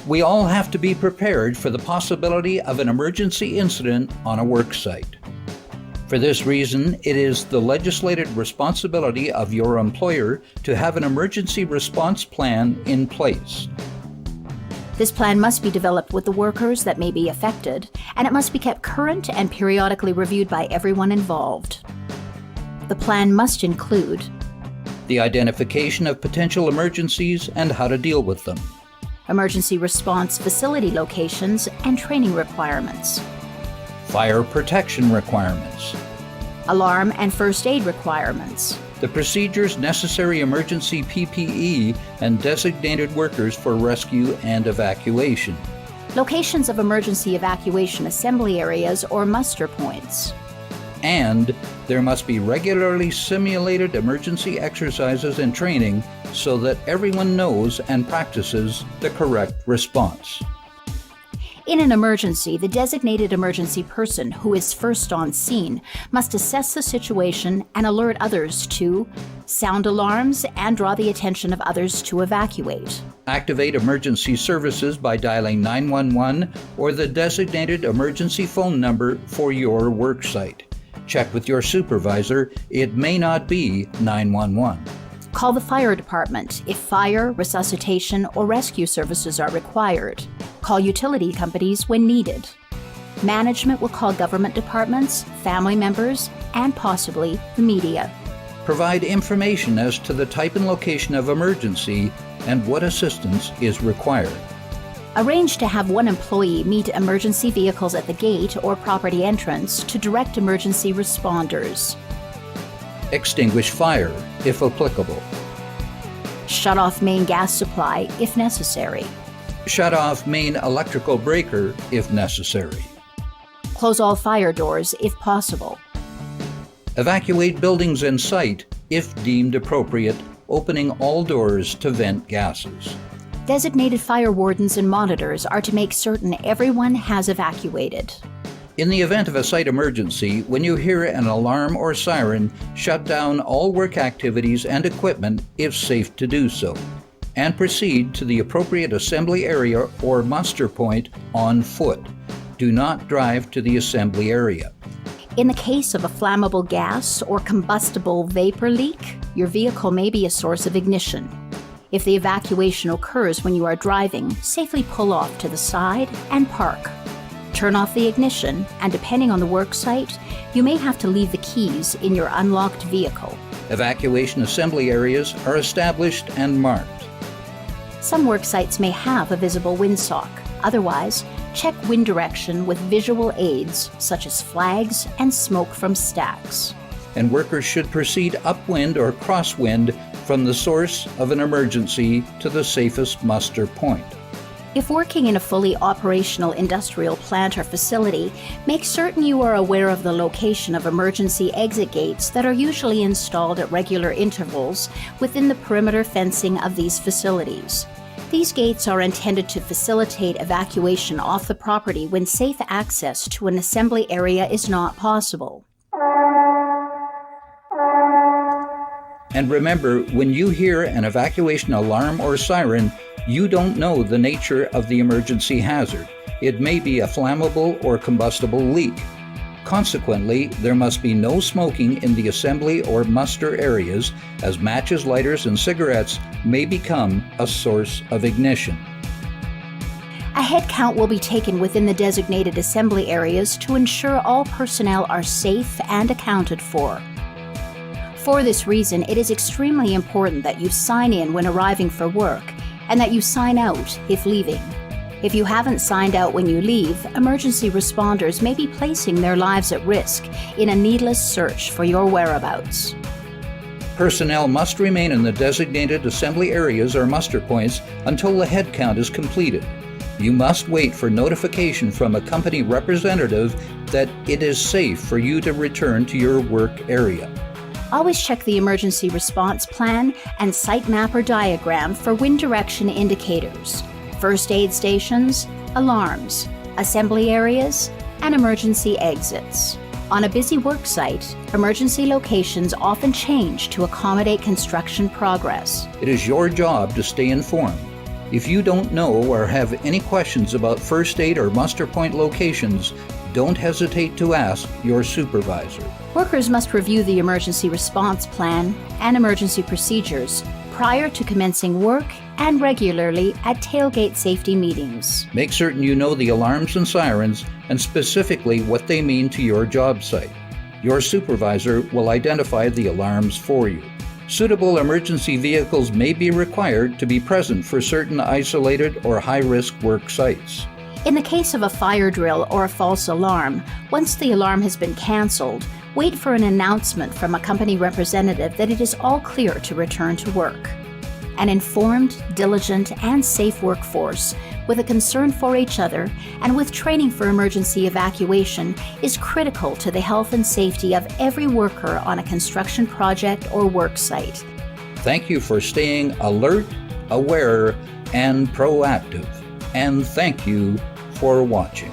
We all have to be prepared for the possibility of an emergency incident on a work site. For this reason, it is the legislated responsibility of your employer to have an emergency response plan in place. This plan must be developed with the workers that may be affected, and it must be kept current and periodically reviewed by everyone involved. The plan must include the identification of potential emergencies and how to deal with them, emergency response facility locations and training requirements, fire protection requirements, alarm and first aid requirements, the procedures necessary, emergency PPE, and designated workers for rescue and evacuation, locations of emergency evacuation assembly areas or muster points. And there must be regularly simulated emergency exercises and training so that everyone knows and practices the correct response. In an emergency, the designated emergency person who is first on scene must assess the situation and alert others to sound alarms and draw the attention of others to evacuate. Activate emergency services by dialing 911 or the designated emergency phone number for your work site. Check with your supervisor. It may not be 911. Call the fire department if fire, resuscitation, or rescue services are required. Call utility companies when needed. Management will call government departments, family members, and possibly the media. Provide information as to the type and location of emergency and what assistance is required. Arrange to have one employee meet emergency vehicles at the gate or property entrance to direct emergency responders. Extinguish fire, if applicable. Shut off main gas supply if necessary. Shut off main electrical breaker if necessary. Close all fire doors if possible. Evacuate buildings and site if deemed appropriate, opening all doors to vent gases. Designated fire wardens and monitors are to make certain everyone has evacuated. In the event of a site emergency, when you hear an alarm or siren, shut down all work activities and equipment if safe to do so, and proceed to the appropriate assembly area or muster point on foot. Do not drive to the assembly area. In the case of a flammable gas or combustible vapor leak, your vehicle may be a source of ignition. If the evacuation occurs when you are driving, safely pull off to the side and park. Turn off the ignition, and depending on the work site, you may have to leave the keys in your unlocked vehicle. Evacuation assembly areas are established and marked. Some work sites may have a visible windsock. Otherwise, check wind direction with visual aids such as flags and smoke from stacks. And workers should proceed upwind or crosswind from the source of an emergency to the safest muster point. If working in a fully operational industrial plant or facility, make certain you are aware of the location of emergency exit gates that are usually installed at regular intervals within the perimeter fencing of these facilities. These gates are intended to facilitate evacuation off the property when safe access to an assembly area is not possible. And remember, when you hear an evacuation alarm or siren, you don't know the nature of the emergency hazard. It may be a flammable or combustible leak. Consequently, there must be no smoking in the assembly or muster areas, as matches, lighters, and cigarettes may become a source of ignition. A head count will be taken within the designated assembly areas to ensure all personnel are safe and accounted for. For this reason, it is extremely important that you sign in when arriving for work and that you sign out if leaving. If you haven't signed out when you leave, emergency responders may be placing their lives at risk in a needless search for your whereabouts. Personnel must remain in the designated assembly areas or muster points until the head count is completed. You must wait for notification from a company representative that it is safe for you to return to your work area. Always check the emergency response plan and site map or diagram for wind direction indicators, first aid stations, alarms, assembly areas, and emergency exits. On a busy work site, emergency locations often change to accommodate construction progress. It is your job to stay informed. If you don't know or have any questions about first aid or muster point locations, don't hesitate to ask your supervisor. Workers must review the emergency response plan and emergency procedures prior to commencing work and regularly at tailgate safety meetings. Make certain you know the alarms and sirens and specifically what they mean to your job site. Your supervisor will identify the alarms for you. Suitable emergency vehicles may be required to be present for certain isolated or high-risk work sites. In the case of a fire drill or a false alarm, once the alarm has been canceled, wait for an announcement from a company representative that it is all clear to return to work. An informed, diligent, and safe workforce with a concern for each other and with training for emergency evacuation is critical to the health and safety of every worker on a construction project or work site. Thank you for staying alert, aware, and proactive. And thank you for watching.